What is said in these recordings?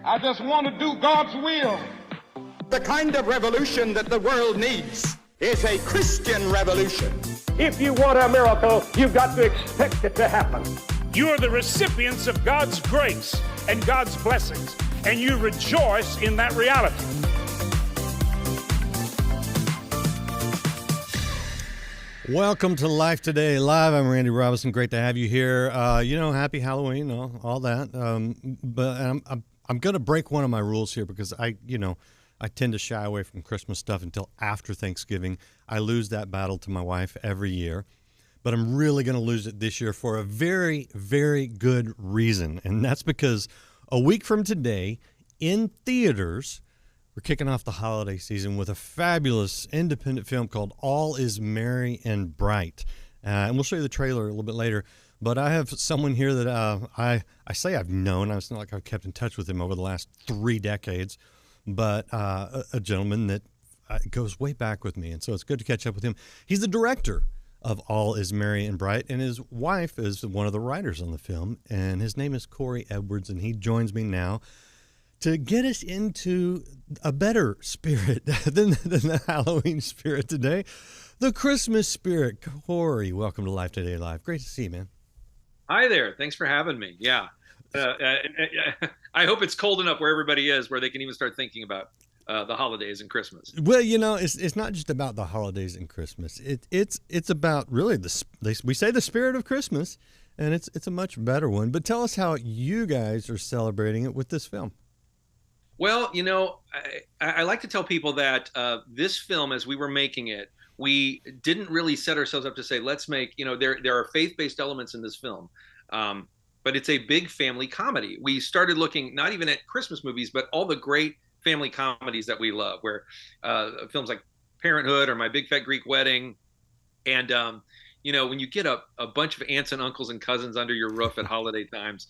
I just want to do God's will. The kind of revolution that the world needs is a Christian revolution. If you want a miracle, you've got to expect it to happen. You are the recipients of God's grace and God's blessings, and you rejoice in that reality. Welcome to Life Today Live. I'm Randy Robinson. Great to have you here. Happy Halloween, all that. But I'm going to break one of my rules here because I tend to shy away from Christmas stuff until after Thanksgiving. I lose that battle to my wife every year. But I'm really going to lose it this year for a very, very good reason. And that's because a week from today, in theaters, we're kicking off the holiday season with a fabulous independent film called All Is Merry and Bright. And we'll show you the trailer a little bit later. But I have someone here that I say I've known. It's not like I've kept in touch with him over the last 3 decades. But a gentleman that goes way back with me. And so it's good to catch up with him. He's the director of All Is Merry and Bright, and his wife is one of the writers on the film, and his name is Cory Edwards, and he joins me now to get us into a better spirit than the Halloween spirit today, the Christmas spirit. Cory, welcome to Life Today Live. Great to see you, man. Hi there. Thanks for having me. Yeah. I hope it's cold enough where everybody is, where they can even start thinking about the holidays and Christmas. Well, it's not just about the holidays and Christmas. It's about really we say the spirit of Christmas, and it's a much better one. But tell us how you guys are celebrating it with this film. Well, I like to tell people that this film, as we were making it, we didn't really set ourselves up to say, let's make, there are faith-based elements in this film. But it's a big family comedy. We started looking not even at Christmas movies, but all the great family comedies that we love, where films like Parenthood or My Big Fat Greek Wedding. And, when you get a bunch of aunts and uncles and cousins under your roof at holiday times,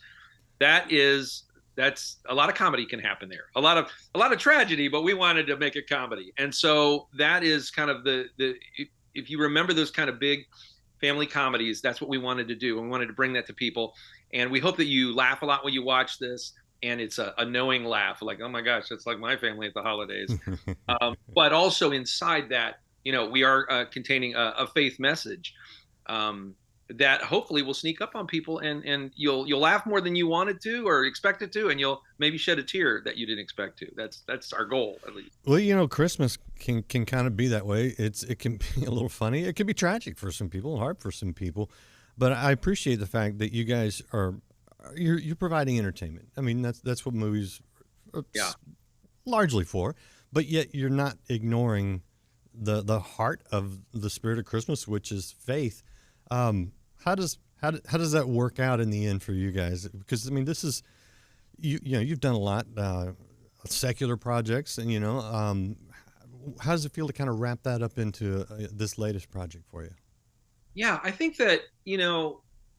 that's a lot of comedy can happen there. A lot of tragedy, but we wanted to make a comedy. And so that is kind of if you remember those kind of big family comedies, that's what we wanted to do. And we wanted to bring that to people. And we hope that you laugh a lot when you watch this. And it's a knowing laugh, like, oh my gosh, it's like my family at the holidays. But also inside that, we are containing a faith message that hopefully will sneak up on people, and you'll laugh more than you wanted to or expected to, and you'll maybe shed a tear that you didn't expect to. That's our goal, at least. Well, Christmas can kind of be that way. It can be a little funny. It can be tragic for some people, hard for some people. But I appreciate the fact that you guys you're providing entertainment. I mean, that's what movies are largely for. But yet you're not ignoring the heart of the spirit of Christmas, which is faith. How does that work out in the end for you guys? Because I mean, this is you've done a lot secular projects, and how does it feel to kind of wrap that up into this latest project for you? Yeah, I think that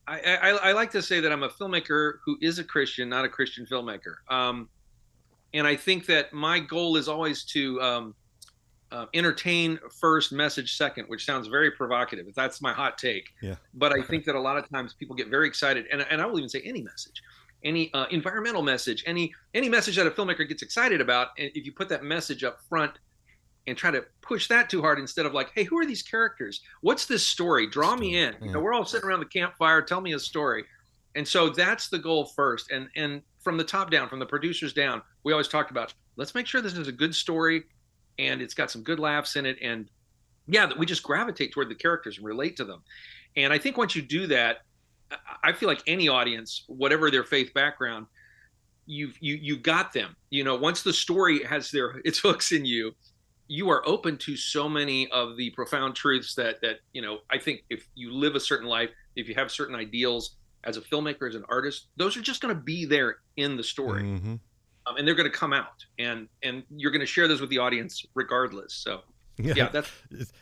I like to say that I'm a filmmaker who is a Christian, not a Christian filmmaker. And I think that my goal is always to entertain first, message second, which sounds very provocative. That's my hot take. Yeah. But I think that a lot of times people get very excited, and I will even say any message, any environmental message, any message that a filmmaker gets excited about, and if you put that message up front and try to push that too hard instead of like, hey, who are these characters? What's this story? Draw me in. Yeah. We're all sitting around the campfire. Tell me a story. And so that's the goal first. And from the top down, from the producers down, we always talk about, let's make sure this is a good story and it's got some good laughs in it. And that we just gravitate toward the characters and relate to them. And I think once you do that, I feel like any audience, whatever their faith background, you got them. Once the story has its hooks in you, you are open to so many of the profound truths that I think if you live a certain life, if you have certain ideals as a filmmaker, as an artist, those are just going to be there in the story. Mm-hmm. And they're going to come out, and you're going to share those with the audience regardless. So yeah, that's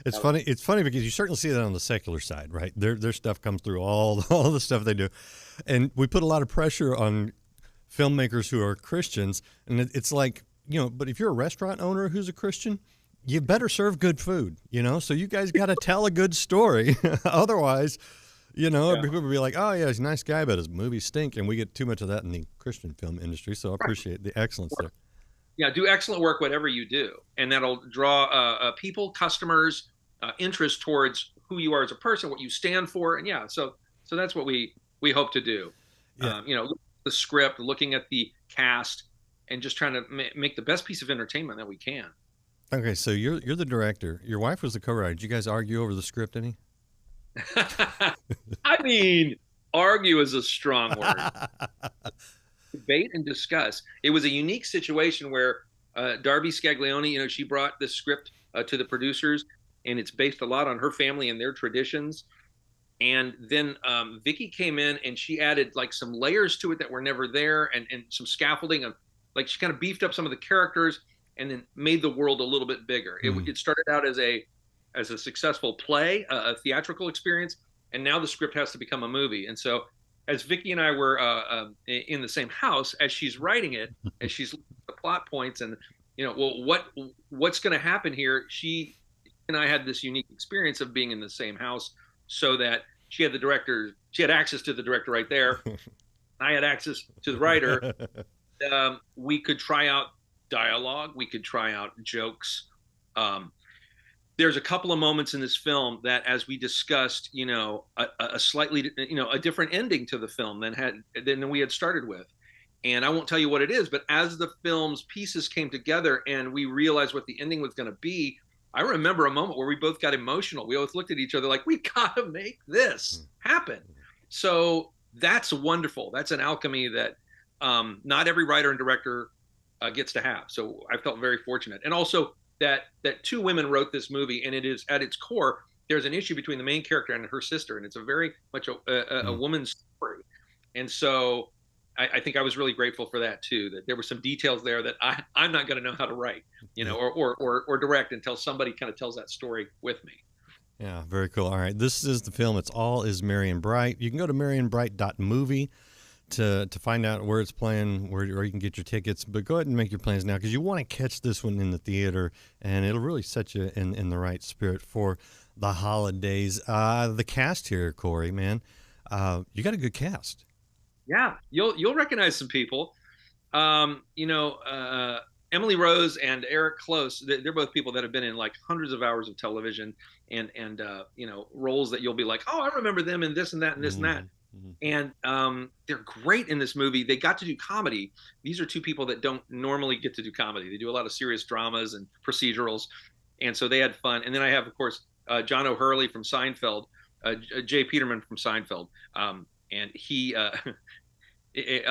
it's funny. It's funny because you certainly see that on the secular side, right? Their stuff comes through all the stuff they do, and we put a lot of pressure on filmmakers who are Christians, and it's like, but if you're a restaurant owner who's a Christian, you better serve good food, so you guys got to tell a good story. Otherwise, You know, Yeah. people would be like, "Oh yeah, he's a nice guy, but his movies stink," and we get too much of that in the Christian film industry. So I appreciate the excellence there. Yeah, do excellent work, whatever you do, and that'll draw people, customers, interest towards who you are as a person, what you stand for, and yeah, so that's what we hope to do. Yeah. You know, look at the script, looking at the cast, and just trying to make the best piece of entertainment that we can. Okay, so you're the director. Your wife was the co-writer. Did you guys argue over the script any? I mean, argue is a strong word. Debate and discuss. It was a unique situation where Darby Scaglione, you know, she brought this script to the producers, and it's based a lot on her family and their traditions. And then Vicky came in and she added like some layers to it that were never there, and some scaffolding of like she kind of beefed up some of the characters and then made the world a little bit bigger. It started out as a successful play, a theatrical experience, and now the script has to become a movie. And so, as Vicky and I were in the same house, as she's writing it, as she's looking at the plot points, and you know, well, what's going to happen here? She and I had this unique experience of being in the same house, so that she had access to the director right there. I had access to the writer. We could try out dialogue. We could try out jokes. There's a couple of moments in this film that, as we discussed, you know, a slightly, you know, a different ending to the film than we had started with. And I won't tell you what it is, but as the film's pieces came together and we realized what the ending was going to be, I remember a moment where we both got emotional. We both looked at each other like, we got to make this happen. So that's wonderful. That's an alchemy that not every writer and director gets to have. So I felt very fortunate. And also that two women wrote this movie, and it is at its core, there's an issue between the main character and her sister, and it's a very much a woman's story. And so I think I was really grateful for that too, that there were some details there that I'm not going to know how to write, you know, or direct until somebody kind of tells that story with me. Yeah, very cool. All right, this is the film. It's All Is Merry and Bright. You can go to merryandbright.movie to find out where it's playing, where you can get your tickets. But go ahead and make your plans now, because you want to catch this one in the theater, and it'll really set you in the right spirit for the holidays. The cast here, Cory, man, you got a good cast. Yeah, you'll recognize some people. You know, Emily Rose and Eric Close, they're both people that have been in like hundreds of hours of television and you know, roles that you'll be like, oh, I remember them in this and that and this and that. And they're great in this movie. They got to do comedy. These are two people that don't normally get to do comedy. They do a lot of serious dramas and procedurals, and so they had fun. And then I have, of course, John O'Hurley from Seinfeld, Jay Peterman from Seinfeld, and he,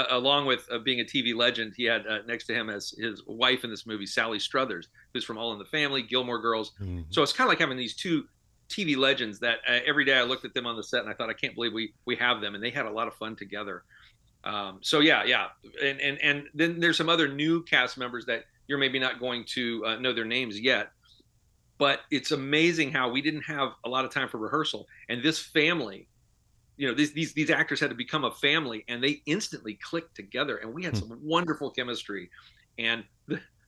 along with being a TV legend, he had next to him as his wife in this movie, Sally Struthers, who's from All in the Family, Gilmore Girls. So it's kind of like having these two TV legends that every day I looked at them on the set and I thought, I can't believe we have them, and they had a lot of fun together. So yeah, and then there's some other new cast members that you're maybe not going to know their names yet, but it's amazing how we didn't have a lot of time for rehearsal, and this family, you know, these actors had to become a family, and they instantly clicked together, and we had some wonderful chemistry. And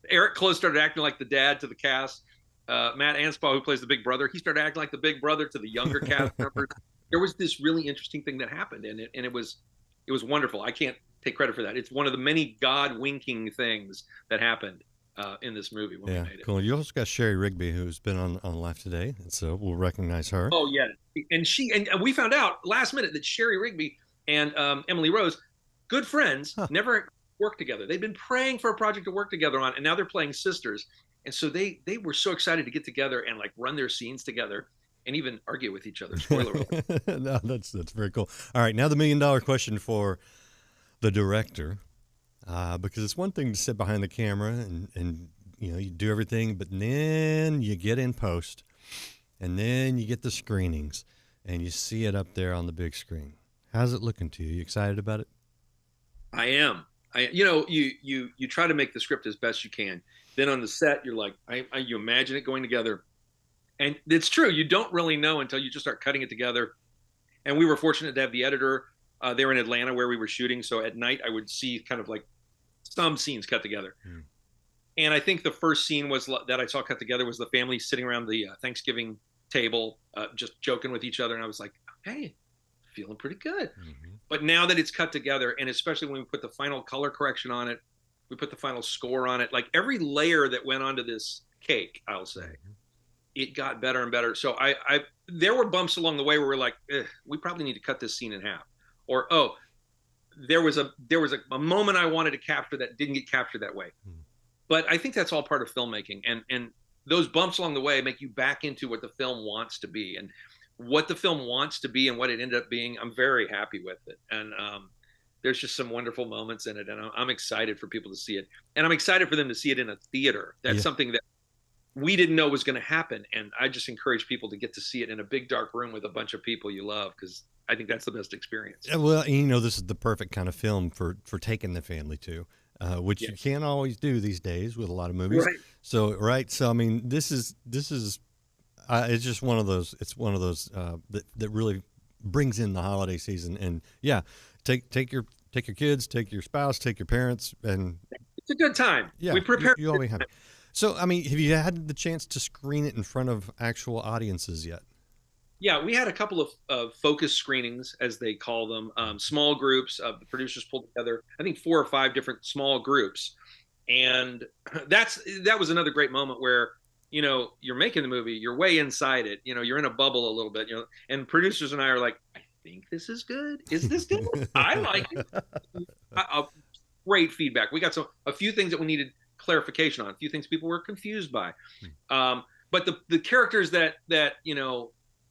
Eric Close started acting like the dad to the cast. Matt Anspaugh, who plays the big brother, he started acting like the big brother to the younger cast members. There was this really interesting thing that happened, and it was wonderful. I can't take credit for that. It's one of the many God winking things that happened in this movie when we made it. Cool. You also got Sherry Rigby, who's been on Live Today, and so we'll recognize her. Oh yeah, and we found out last minute that Sherry Rigby and Emily Rose, good friends, never worked together. They'd been praying for a project to work together on, and now they're playing sisters. And so they were so excited to get together and like run their scenes together and even argue with each other. Spoiler alert. No, that's very cool. All right, now the $1 million question for the director, because it's one thing to sit behind the camera and you know, you do everything, but then you get in post, and then you get the screenings, and you see it up there on the big screen. How's it looking to you? You excited about it? I am. You know, you try to make the script as best you can. Then on the set, you're like, you imagine it going together. And it's true. You don't really know until you just start cutting it together. And we were fortunate to have the editor. They were in Atlanta where we were shooting. So at night, I would see kind of like some scenes cut together. And I think the first scene that I saw cut together was the family sitting around the Thanksgiving table, just joking with each other. And I was like, hey, feeling pretty good. But now that it's cut together, and especially when we put the final color correction on it, we put the final score on it, like every layer that went onto this cake, I'll say, it got better and better. So there were bumps along the way where we're like, we probably need to cut this scene in half, or there was a moment I wanted to capture that didn't get captured that way. But I think that's all part of filmmaking, and those bumps along the way make you back into what the film wants to be, and what the film wants to be and what it ended up being. I'm very happy with it, and there's just some wonderful moments in it, and I'm excited for people to see it, and I'm excited for them to see it in a theater. That's something that we didn't know was going to happen, and I just encourage people to get to see it in a big dark room with a bunch of people you love, because I think that's the best experience. Well, this is the perfect kind of film for taking the family to, which you can't always do these days with a lot of movies. Right. So I mean, this is it's just one of those. It's one of those that really brings in the holiday season. And take your kids, take your spouse, take your parents, and it's a good time. Yeah, we prepare. You always have it. So, I mean, have you had the chance to screen it in front of actual audiences yet? Yeah, we had a couple of focus screenings, as they call them, small groups. The producers pulled together, I think, 4 or 5 different small groups, and that was another great moment where, you're making the movie, you're way inside it, you're in a bubble a little bit, and producers and I are like, I think this is good. Is this good? I like it. Great feedback. We got a few things that we needed clarification on, a few things people were confused by, but the characters that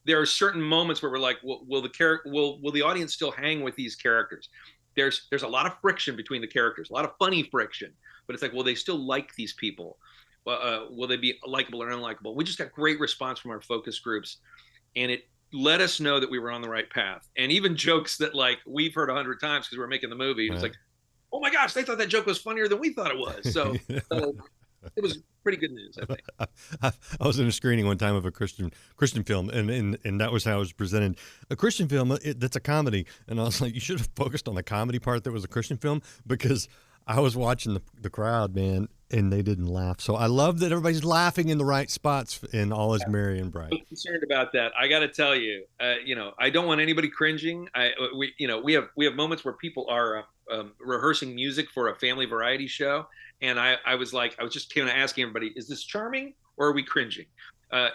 there are certain moments where we're like, will the audience still hang with these characters? There's a lot of friction between the characters, a lot of funny friction, but it's like, will they still like these people? Will they be likable or unlikable? We just got great response from our focus groups, and it let us know that we were on the right path. And even jokes that like we've heard 100 times because we're making the movie, it's like, oh my gosh, they thought that joke was funnier than we thought it was. So it was pretty good news, I think. I was in a screening one time of a Christian film, and that was how it was presented. A Christian film that's a comedy, and I was like, you should have focused on the comedy part that was a Christian film, because I was watching the crowd, man, and they didn't laugh. So I love that everybody's laughing in the right spots in All Is Merry and Bright. I'm concerned about that. I got to tell you, I don't want anybody cringing. We have moments where people are rehearsing music for a family variety show, and I was just kind of asking everybody, is this charming or are we cringing?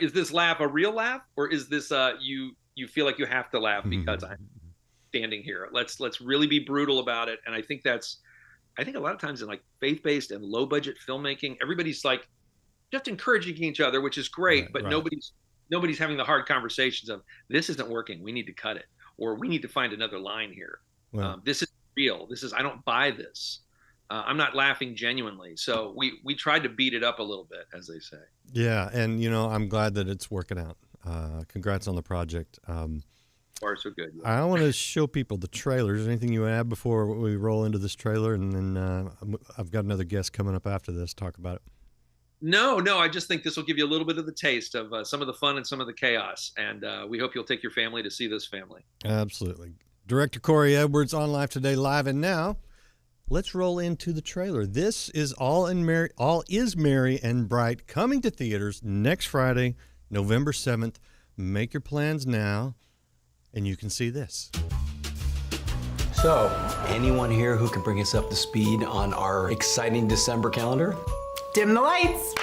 Is this laugh a real laugh, or is this you feel like you have to laugh because I'm standing here? Let's really be brutal about it. And I think a lot of times in like faith-based and low-budget filmmaking, everybody's like just encouraging each other, which is great, but nobody's having the hard conversations of, this isn't working, we need to cut it, or we need to find another line here. This is real. I don't buy this. I'm not laughing genuinely. So we tried to beat it up a little bit, as they say. Yeah, and I'm glad that it's working out. Congrats on the project. Far so good. Yeah. I want to show people the trailer. Is there anything you add before we roll into this trailer? And then I've got another guest coming up after this. Talk about it. No, I just think this will give you a little bit of the taste of some of the fun and some of the chaos. And we hope you'll take your family to see this family. Absolutely. Director Cory Edwards on Live Today, live and now. Let's roll into the trailer. This is All Is Merry and Bright, coming to theaters next Friday, November 7th. Make your plans now, and you can see this. So, anyone here who can bring us up to speed on our exciting December calendar? Dim the lights.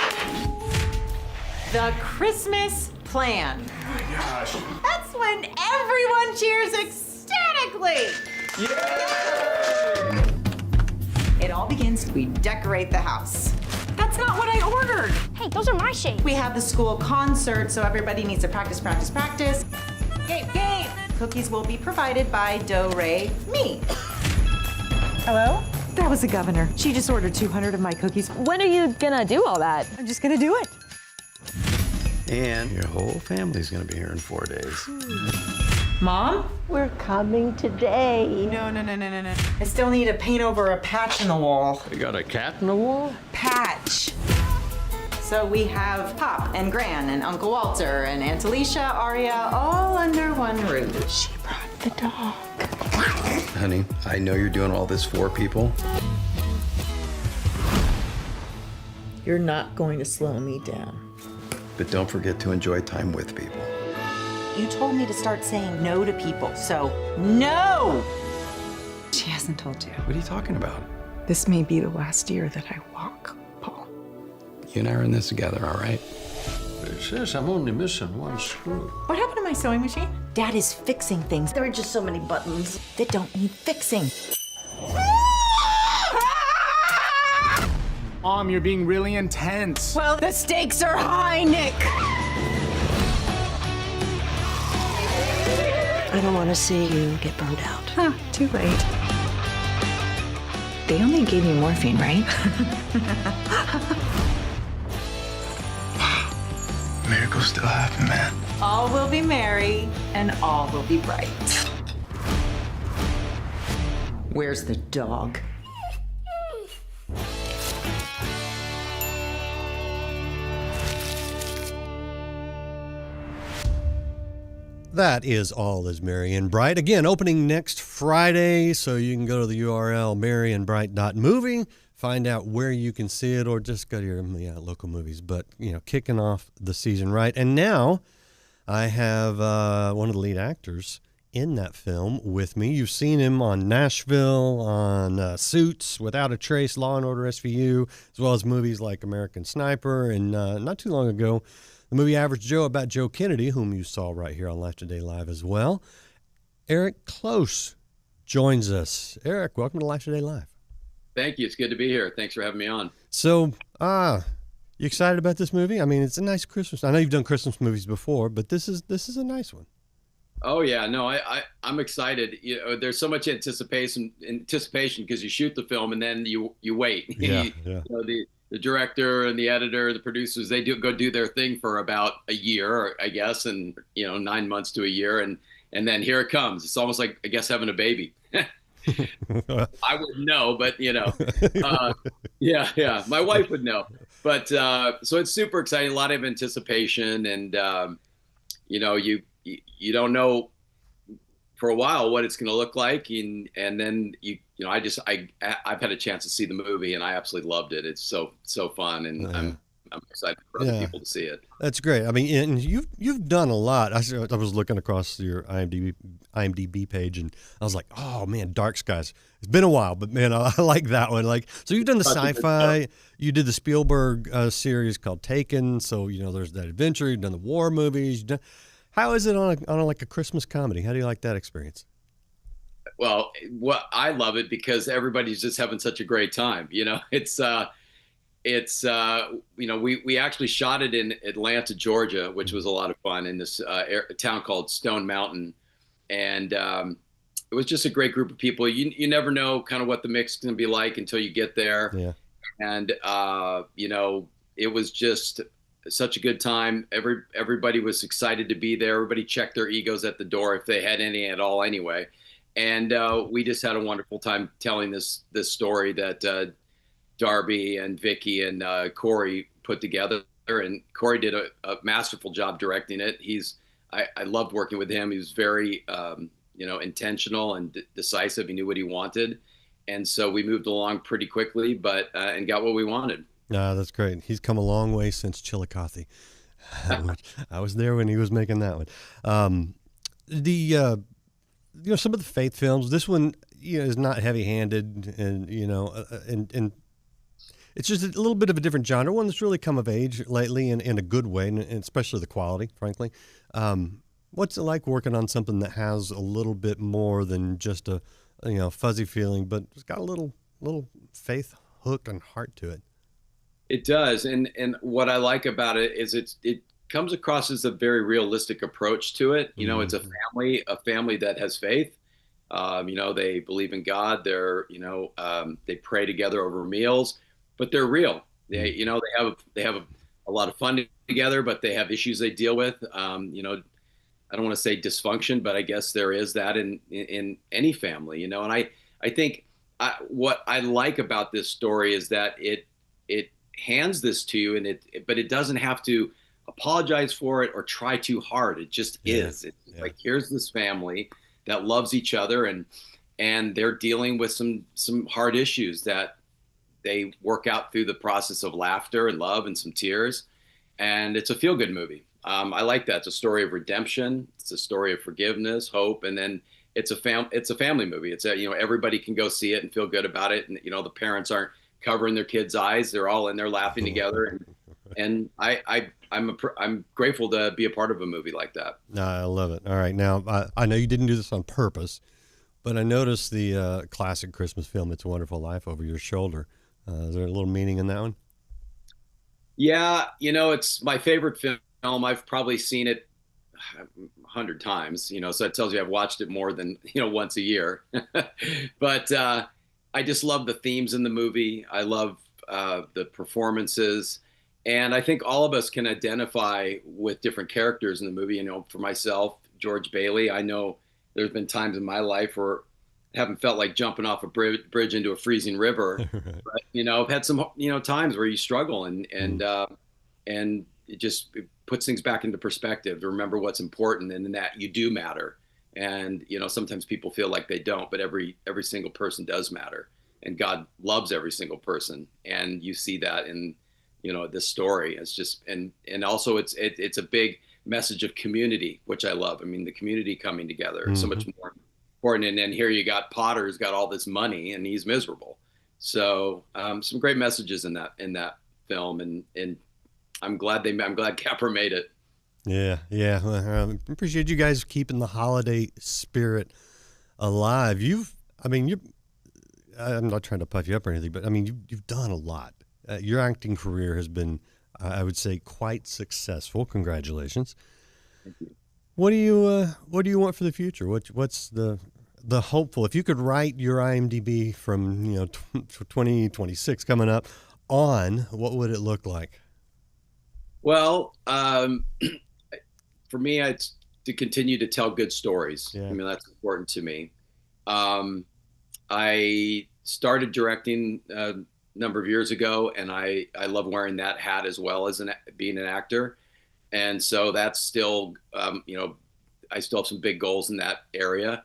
The Christmas plan. Oh my gosh. That's when everyone cheers ecstatically. Yay! It all begins, we decorate the house. That's not what I ordered. Hey, those are my shades. We have the school concert, so everybody needs to practice. Game. Cookies will be provided by Do Re Mi. Hello? That was the governor. She just ordered 200 of my cookies. When are you gonna do all that? I'm just gonna do it. And your whole family's gonna be here in 4 days. Mom? We're coming today. No. I still need to paint over a patch in the wall. You got a cat in the wall? Patch. So we have Pop and Gran and Uncle Walter and Aunt Alicia, Aria, all under one roof. She brought the dog. Honey, I know you're doing all this for people. You're not going to slow me down. But don't forget to enjoy time with people. You told me to start saying no to people, so no! She hasn't told you. What are you talking about? This may be the last year that I walk, Paul. You and I are in this together, all right? It says I'm only missing one screw. What happened to my sewing machine? Dad is fixing things. There are just so many buttons that don't need fixing. Mom, you're being really intense. Well, the stakes are high, Nick. I don't want to see you get burned out. Huh, too late. They only gave you morphine, right? Miracles still happen, man. All will be merry and all will be bright. Where's the dog? That is All Is Merry and Bright. Again, opening next Friday, so you can go to the URL merryandbright.movie, find out where you can see it, or just go to your local movies. But, kicking off the season right. And now I have one of the lead actors in that film with me. You've seen him on Nashville, on Suits, Without a Trace, Law & Order SVU, as well as movies like American Sniper, and not too long ago, the movie Average Joe about Joe Kennedy, whom you saw right here on Life Today Live as well. Eric Close joins us. Eric, welcome to Life Today Live. Thank you. It's good to be here. Thanks for having me on. So, you excited about this movie? I mean, it's a nice Christmas. I know you've done Christmas movies before, but this is a nice one. Oh yeah, no, I'm excited. There's so much anticipation because you shoot the film and then you wait. Yeah. The director and the editor, the producers, they go do their thing for about a year, I guess, and 9 months to a year, and then here it comes. It's almost like, I guess, having a baby. I wouldn't know, but yeah, my wife would know. But so it's super exciting, a lot of anticipation, and you don't know for a while what it's going to look like, and then I've had a chance to see the movie, and I absolutely loved it. It's so fun, and I'm excited for other people to see it. That's great. I mean, and you've done a lot. I was looking across your IMDb page, and I was like, oh man, Dark Skies. It's been a while, but man, I like that one. Like, so you've done the sci-fi. You did the Spielberg series called Taken. So there's that adventure. You've done the war movies. How is it on a Christmas comedy? How do you like that experience? Well, I love it because everybody's just having such a great time. It's we actually shot it in Atlanta, Georgia, which was a lot of fun, in this town called Stone Mountain, and it was just a great group of people. You never know kind of what the mix is going to be like until you get there. Yeah. And it was just such a good time. Everybody was excited to be there. Everybody checked their egos at the door if they had any at all anyway. And we just had a wonderful time telling this story that Darby and Vicky and Cory put together. And Cory did a masterful job directing it. I loved working with him. He was very intentional and decisive. He knew what he wanted. And so we moved along pretty quickly, but and got what we wanted. That's great. He's come a long way since Chillicothe. I was there when he was making that one. Some of the faith films, this one, is not heavy-handed, and and it's just a little bit of a different genre, one that's really come of age lately in a good way, and especially the quality, frankly. What's it like working on something that has a little bit more than just a fuzzy feeling, but it's got a little faith hook and heart to it? It does, and what I like about it is it comes across as a very realistic approach to it. It's a family that has faith. They believe in God. They pray together over meals, but they're real. They have a lot of fun together, but they have issues they deal with. I don't want to say dysfunction, but I guess there is that in any family. And I think what I like about this story is that it hands this to you, but it doesn't have to apologize for it or try too hard. It just is. It's like, here's this family that loves each other, and they're dealing with some hard issues that they work out through the process of laughter and love and some tears. And it's a feel-good movie. I like that. It's a story of redemption. It's a story of forgiveness, hope, and then it's a family movie. It's everybody can go see it and feel good about it, and the parents aren't covering their kids' eyes. They're all in there laughing together, and I'm grateful to be a part of a movie like that. No, I love it. All right, now I know you didn't do this on purpose, but I noticed the classic Christmas film "It's a Wonderful Life" over your shoulder. Is there a little meaning in that one? Yeah, it's my favorite film. I've probably seen it 100 times, so it tells you I've watched it more than, once a year. But I just love the themes in the movie. I love the performances. And I think all of us can identify with different characters in the movie. For myself, George Bailey, I know there's been times in my life where I haven't felt like jumping off a bridge into a freezing river. But, I've had some, times where you struggle and it puts things back into perspective to remember what's important and that you do matter. And, sometimes people feel like they don't, but every single person does matter, and God loves every single person. And you see that in, this story. It's just, and also it's a big message of community, which I love. I mean, the community coming together is so much more important. And then here you got Potter, who's got all this money and he's miserable. So some great messages in that film. And I'm glad Capra made it. Yeah. Appreciate you guys keeping the holiday spirit alive. I'm not trying to puff you up or anything, but I mean, you've done a lot. Your acting career has been, I would say, quite successful. Congratulations. Thank you. What do you want for the future? What's the hopeful? If you could write your IMDb from 2026 coming up on, what would it look like? Well, for me, it's to continue to tell good stories. Yeah. I mean, that's important to me. I started directing a number of years ago, and I love wearing that hat as well as being an actor. And so that's still, I still have some big goals in that area.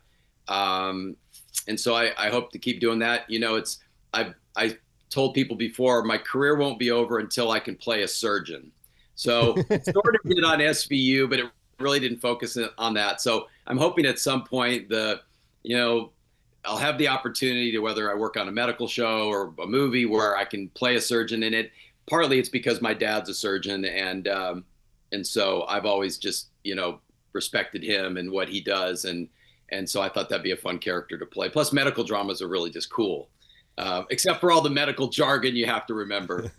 And so I hope to keep doing that. I told people before, my career won't be over until I can play a surgeon. So sort of did on SVU, but it really didn't focus on that. So I'm hoping at some point I'll have the opportunity to, whether I work on a medical show or a movie, where I can play a surgeon in it. Partly it's because my dad's a surgeon, and so I've always just, respected him and what he does. And so I thought that'd be a fun character to play. Plus medical dramas are really just cool. Except for all the medical jargon you have to remember.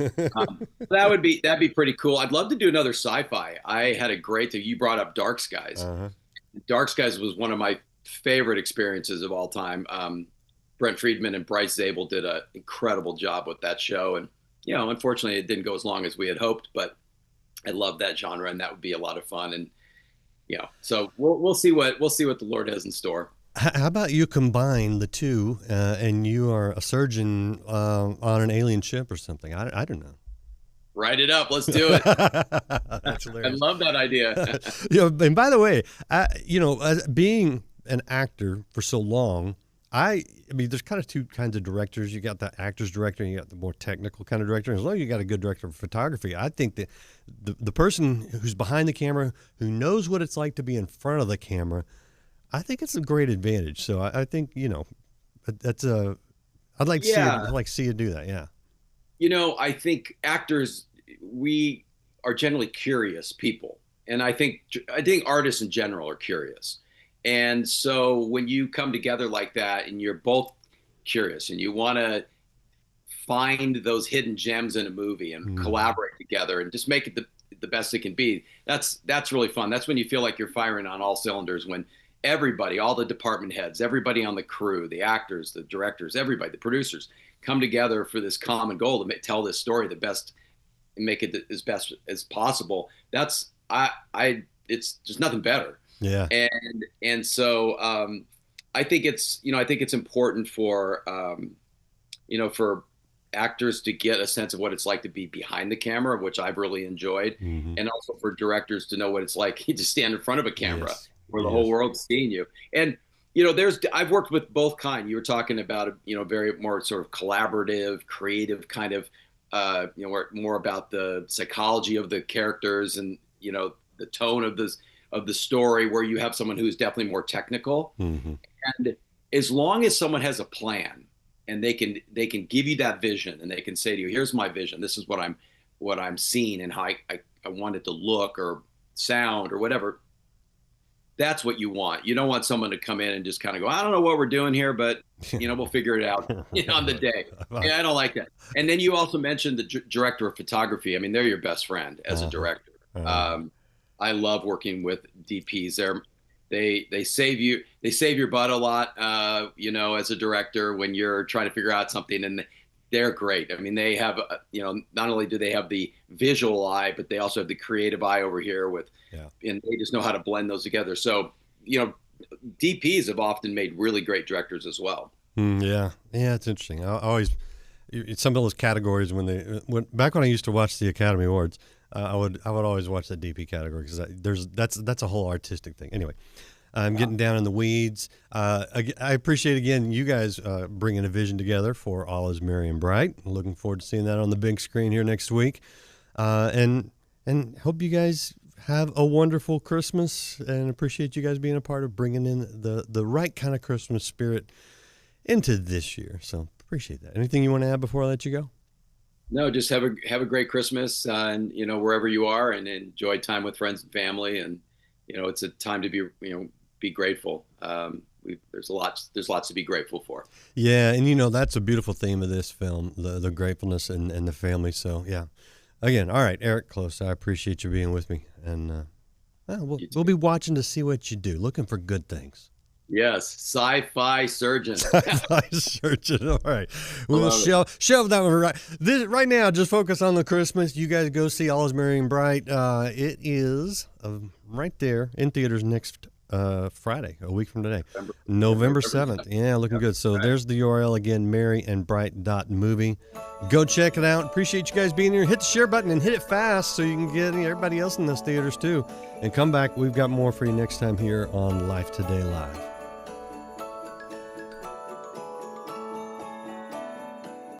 That'd be pretty cool. I'd love to do another sci-fi. I had you brought up Dark Skies. Uh-huh. Dark Skies was one of my favorite experiences of all time. Brent Friedman and Bryce Zabel did an incredible job with that show. And, unfortunately it didn't go as long as we had hoped, but I love that genre, and that would be a lot of fun. And, so we'll see what the Lord has in store. How about you combine the two, and you are a surgeon on an alien ship or something? I don't know. Write it up. Let's do it. That's hilarious. I love that idea. And by the way, as being an actor for so long, I mean, there's kind of two kinds of directors. You got the actor's director, and you got the more technical kind of director. And as long as you got a good director of photography, I think that the person who's behind the camera, who knows what it's like to be in front of the camera, I think it's a great advantage. So I think, that's I'd like to see you do that. Yeah. I think actors, we are generally curious people. And I think artists in general are curious. And so when you come together like that and you're both curious and you want to find those hidden gems in a movie and collaborate together and just make it the best it can be, that's really fun. That's when you feel like you're firing on all cylinders, when everybody, all the department heads, everybody on the crew, the actors, the directors, everybody, the producers, come together for this common goal to tell this story the best and make it as best as possible. It's just nothing better. Yeah. And so I think it's important for for actors to get a sense of what it's like to be behind the camera, which I've really enjoyed, and also for directors to know what it's like to stand in front of a camera where the whole world's seeing you. And I've worked with both kind. You were talking about very more sort of collaborative, creative kind of more about the psychology of the characters and the tone of the story, where you have someone who's definitely more technical. Mm-hmm. And as long as someone has a plan and they can give you that vision, and they can say to you, here's my vision, this is what I'm seeing and how I want it to look or sound or whatever, that's what you want. You don't want someone to come in and just kind of go, I don't know what we're doing here, but we'll figure it out on the day. Yeah, I don't like that. And then you also mentioned the director of photography. I mean, they're your best friend as a director. I love working with DPs. They save your butt a lot, as a director when you're trying to figure out something, and they're great. I mean, they have, not only do they have the visual eye, but they also have the creative eye over here and they just know how to blend those together. So, DPs have often made really great directors as well. Yeah, it's interesting. I always, some of those categories back when I used to watch the Academy Awards, I would always watch the DP category because that's a whole artistic thing. Anyway, I'm getting down in the weeds. I appreciate again you guys bringing a vision together for All Is Merry and Bright. Looking forward to seeing that on the big screen here next week, and hope you guys have a wonderful Christmas, and appreciate you guys being a part of bringing in the right kind of Christmas spirit into this year. So appreciate that. Anything you want to add before I let you go? No, just have a great Christmas, and wherever you are, and enjoy time with friends and family, and it's a time to be grateful. There's lots to be grateful for. Yeah, and that's a beautiful theme of this film, the gratefulness and the family. So yeah, again, all right, Eric Close, I appreciate you being with me, and we'll be watching to see what you do, looking for good things. Yes, sci-fi surgeon. Sci-fi surgeon. All right, we'll shelve that one right now. Just focus on the Christmas. You guys go see All Is Merry and Bright. It is right there in theaters next Friday, a week from today, November 7th. Yeah, looking good. So there's the URL again, merryandbright.movie. Go check it out. Appreciate you guys being here. Hit the share button and hit it fast so you can get everybody else in those theaters too. And come back. We've got more for you next time here on Life Today Live.